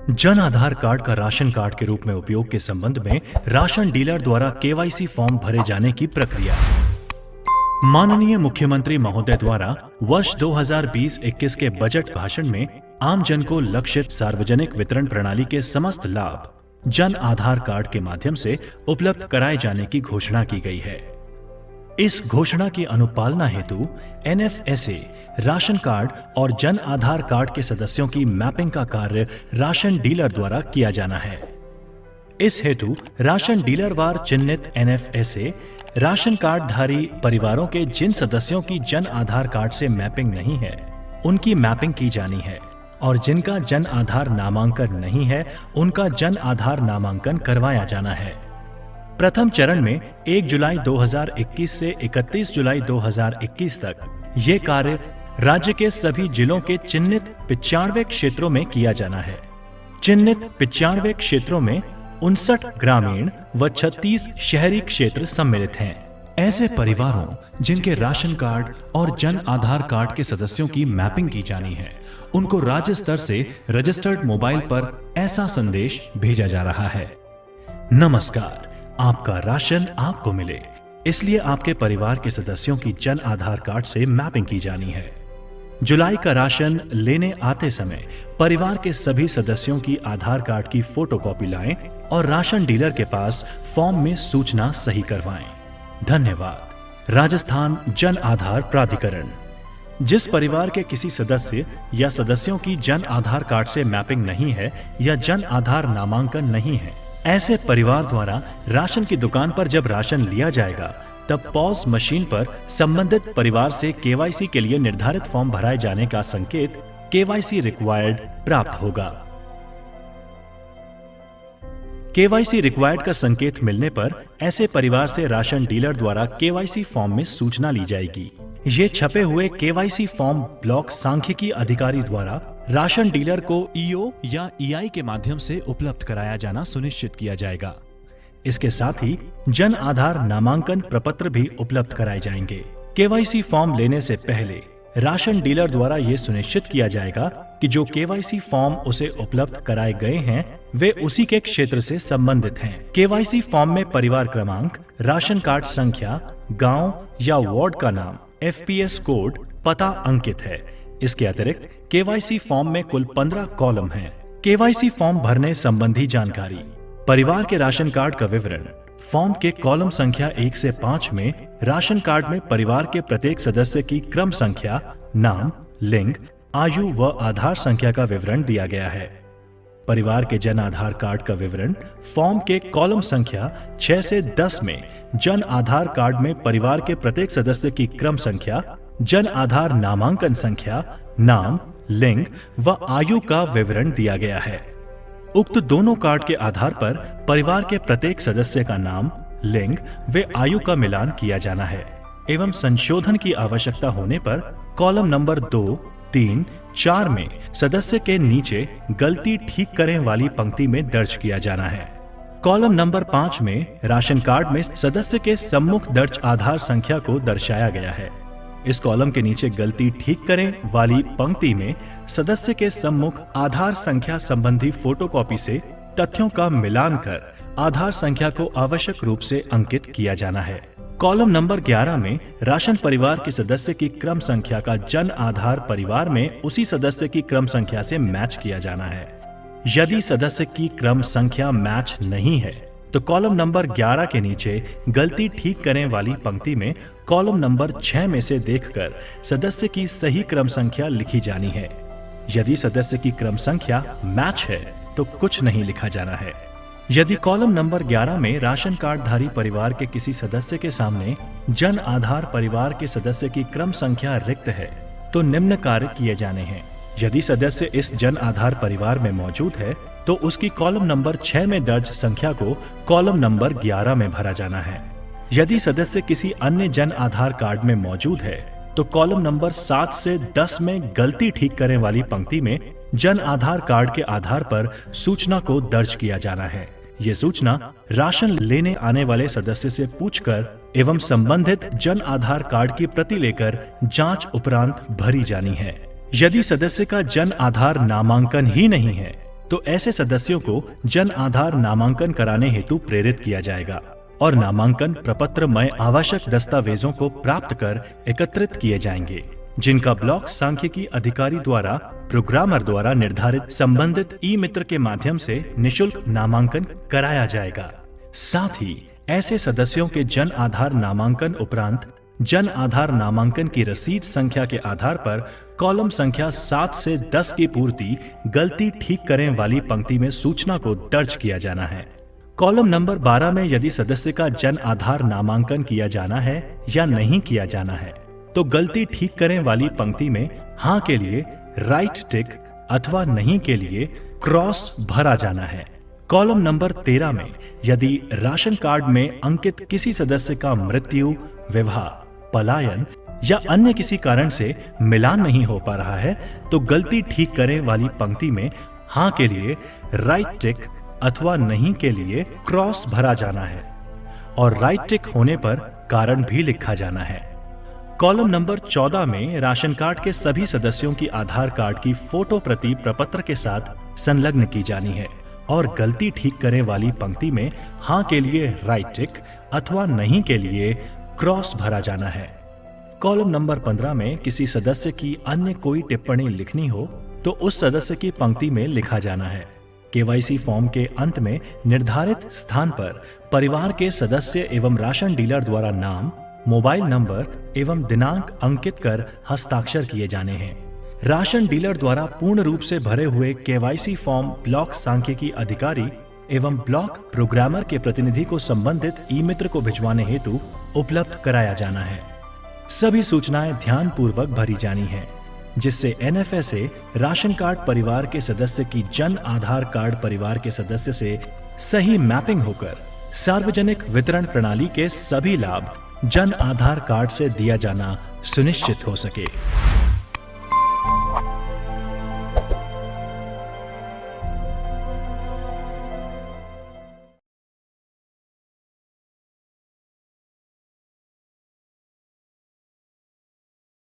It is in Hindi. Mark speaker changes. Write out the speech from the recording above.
Speaker 1: जन आधार कार्ड का राशन कार्ड के रूप में उपयोग के संबंध में राशन डीलर द्वारा केवाईसी फॉर्म भरे जाने की प्रक्रिया। माननीय मुख्यमंत्री महोदय द्वारा वर्ष 2020-21 के बजट भाषण में आम जन को लक्षित सार्वजनिक वितरण प्रणाली के समस्त लाभ जन आधार कार्ड के माध्यम से उपलब्ध कराए जाने की घोषणा की गई है। इस घोषणा की अनुपालना हेतु एनएफएसए राशन कार्ड और जन आधार कार्ड के सदस्यों की मैपिंग का कार्य राशन डीलर द्वारा किया जाना है। इस हेतु राशन डीलर वार चिन्हित एनएफएसए राशन कार्ड धारी परिवारों के जिन सदस्यों की जन आधार कार्ड से मैपिंग नहीं है, उनकी मैपिंग की जानी है और जिनका जन आधार नामांकन नहीं है, उनका जन आधार नामांकन करवाया जाना है। प्रथम चरण में 1 जुलाई 2021 से 31 जुलाई 2021 तक ये कार्य राज्य के सभी जिलों के चिन्हित 95 क्षेत्रों में किया जाना है। चिन्हित 95 क्षेत्रों में 59 ग्रामीण व 36 शहरी क्षेत्र सम्मिलित हैं।
Speaker 2: ऐसे परिवारों जिनके राशन कार्ड और जन आधार कार्ड के सदस्यों की मैपिंग की जानी है, उनको राज्य स्तर से रजिस्टर्ड मोबाइल पर ऐसा संदेश भेजा जा रहा है।
Speaker 1: नमस्कार, आपका राशन आपको मिले, इसलिए आपके परिवार के सदस्यों की जन आधार कार्ड से मैपिंग की जानी है। जुलाई का राशन लेने आते समय परिवार के सभी सदस्यों की आधार कार्ड की फोटोकॉपी लाएं और राशन डीलर के पास फॉर्म में सूचना सही करवाएं। धन्यवाद। राजस्थान जन आधार प्राधिकरण। जिस परिवार के किसी सदस्य या सदस्यों की जन आधार कार्ड से मैपिंग नहीं है या जन आधार नामांकन नहीं है, ऐसे परिवार द्वारा राशन की दुकान पर जब राशन लिया जाएगा, तब पॉज मशीन पर संबंधित परिवार से केवाईसी के लिए निर्धारित फॉर्म भराए जाने का संकेत केवाईसी रिक्वायर्ड प्राप्त होगा। केवाईसी रिक्वायर्ड का संकेत मिलने पर ऐसे परिवार से राशन डीलर द्वारा केवाईसी फॉर्म में सूचना ली जाएगी। ये छपे हुए केवाईसी फॉर्म ब्लॉक सांख्यिकी अधिकारी द्वारा राशन डीलर को ईओ या ईआई के माध्यम से उपलब्ध कराया जाना सुनिश्चित किया जाएगा। इसके साथ ही जन आधार नामांकन प्रपत्र भी उपलब्ध कराए जाएंगे। केवाईसी फॉर्म लेने से पहले राशन डीलर द्वारा ये सुनिश्चित किया जाएगा कि जो केवाईसी फॉर्म उसे उपलब्ध कराए गए हैं, वे उसी के क्षेत्र से संबंधित हैं। केवाईसी फॉर्म में परिवार क्रमांक, राशन कार्ड संख्या, गांव या वार्ड का नाम, एफपीएस कोड, पता अंकित है। इसके अतिरिक्त केवाईसी फॉर्म में कुल 15 कॉलम हैं। केवाईसी फॉर्म भरने संबंधी जानकारी। परिवार के राशन कार्ड का विवरण। फॉर्म के कॉलम संख्या 1 से 5 में राशन कार्ड में परिवार के प्रत्येक सदस्य की क्रम संख्या, नाम, लिंग, आयु व आधार संख्या का विवरण दिया गया है। परिवार के जन आधार कार्ड का विवरण फॉर्म के कॉलम संख्या 6 से 10 में जन आधार कार्ड में परिवार के प्रत्येक सदस्य की क्रम संख्या, जन आधार नामांकन संख्या, नाम, लिंग व आयु का विवरण दिया गया है। उक्त दोनों कार्ड के आधार पर परिवार के प्रत्येक सदस्य का नाम, लिंग व आयु का मिलान किया जाना है एवं संशोधन की आवश्यकता होने पर कॉलम नंबर 2, 3, 4 में सदस्य के नीचे गलती ठीक करें वाली पंक्ति में दर्ज किया जाना है। कॉलम नंबर 5 में राशन कार्ड में सदस्य के सम्मुख दर्ज आधार संख्या को दर्शाया गया है। इस कॉलम के नीचे गलती ठीक करें वाली पंक्ति में सदस्य के सम्मुख आधार संख्या संबंधी फोटोकॉपी से तथ्यों का मिलान कर आधार संख्या को आवश्यक रूप से अंकित किया जाना है। कॉलम नंबर 11 में राशन परिवार के सदस्य की क्रम संख्या का जन आधार परिवार में उसी सदस्य की क्रम संख्या से मैच किया जाना है। यदि सदस्य की क्रम संख्या मैच नहीं है तो कॉलम नंबर 11 के नीचे गलती ठीक करें वाली पंक्ति में कॉलम नंबर 6 में से देखकर सदस्य की सही क्रम संख्या लिखी जानी है। यदि सदस्य की क्रम संख्या मैच है तो कुछ नहीं लिखा जाना है। यदि कॉलम नंबर 11 में राशन कार्ड धारी परिवार के किसी सदस्य के सामने जन आधार परिवार के सदस्य की क्रम संख्या रिक्त है तो निम्न कार्य किए जाने हैं। यदि सदस्य इस जन आधार परिवार में मौजूद है तो उसकी कॉलम नंबर 6 में दर्ज संख्या को कॉलम नंबर 11 में भरा जाना है। यदि सदस्य किसी अन्य जन आधार कार्ड में मौजूद है तो कॉलम नंबर 7 से 10 में गलती ठीक करें वाली पंक्ति में जन आधार कार्ड के आधार पर सूचना को दर्ज किया जाना है। ये सूचना राशन लेने आने वाले सदस्य से पूछकर एवं संबंधित जन आधार कार्ड की प्रति लेकर जांच उपरांत भरी जानी है। यदि सदस्य का जन आधार नामांकन ही नहीं है तो ऐसे सदस्यों को जन आधार नामांकन कराने हेतु प्रेरित किया जाएगा और नामांकन प्रपत्र में आवश्यक दस्तावेजों को प्राप्त कर एकत्रित किए जाएंगे, जिनका ब्लॉक सांख्यिकी अधिकारी द्वारा प्रोग्रामर द्वारा निर्धारित संबंधित ई मित्र के माध्यम से निशुल्क नामांकन कराया जाएगा। साथ ही ऐसे सदस्यों के जन आधार नामांकन उपरांत जन आधार नामांकन की रसीद संख्या के आधार पर कॉलम संख्या 7 से 10 की पूर्ति गलती ठीक करें वाली पंक्ति में सूचना को दर्ज किया जाना है। कॉलम नंबर 12 में यदि सदस्य का जन आधार नामांकन किया जाना है या नहीं किया जाना है तो गलती ठीक करें वाली पंक्ति में हाँ के लिए राइट टिक अथवा नहीं के लिए क्रॉस भरा जाना है। कॉलम नंबर 13 में यदि राशन कार्ड में अंकित किसी सदस्य का मृत्यु, विवाह, पलायन या अन्य किसी कारण से मिलान नहीं हो पा रहा है तो गलती ठीक करें वाली पंक्ति में हाँ के लिए राइट टिक अथवा नहीं के लिए क्रॉस भरा जाना है और राइट टिक होने पर कारण भी लिखा जाना है। कॉलम नंबर 14 में राशन कार्ड के सभी सदस्यों की आधार कार्ड की फोटो प्रति प्रपत्र के साथ संलग्न की जानी है और गलती ठीक करें वाली पंक्ति में हाँ के लिए राइट टिक अथवा नहीं के लिए क्रॉस भरा जाना है। कॉलम नंबर 15 में किसी सदस्य की अन्य कोई टिप्पणी लिखनी हो तो उस सदस्य की पंक्ति में लिखा जाना है। केवाईसी फॉर्म के अंत में निर्धारित स्थान पर परिवार के सदस्य एवं राशन डीलर द्वारा नाम, मोबाइल नंबर एवं दिनांक अंकित कर हस्ताक्षर किए जाने हैं। राशन डीलर द्वारा पूर्ण रूप से भरे हुए केवाईसी फॉर्म ब्लॉक सांख्यिकी अधिकारी एवं ब्लॉक प्रोग्रामर के प्रतिनिधि को संबंधित ई मित्र को भिजवाने हेतु उपलब्ध कराया जाना है। सभी सूचनाएं ध्यान पूर्वक भरी जानी हैं, जिससे एनएफएसए राशन कार्ड परिवार के सदस्य की जन आधार कार्ड परिवार के सदस्य से सही मैपिंग होकर सार्वजनिक वितरण प्रणाली के सभी लाभ जन आधार कार्ड से दिया जाना सुनिश्चित हो सके।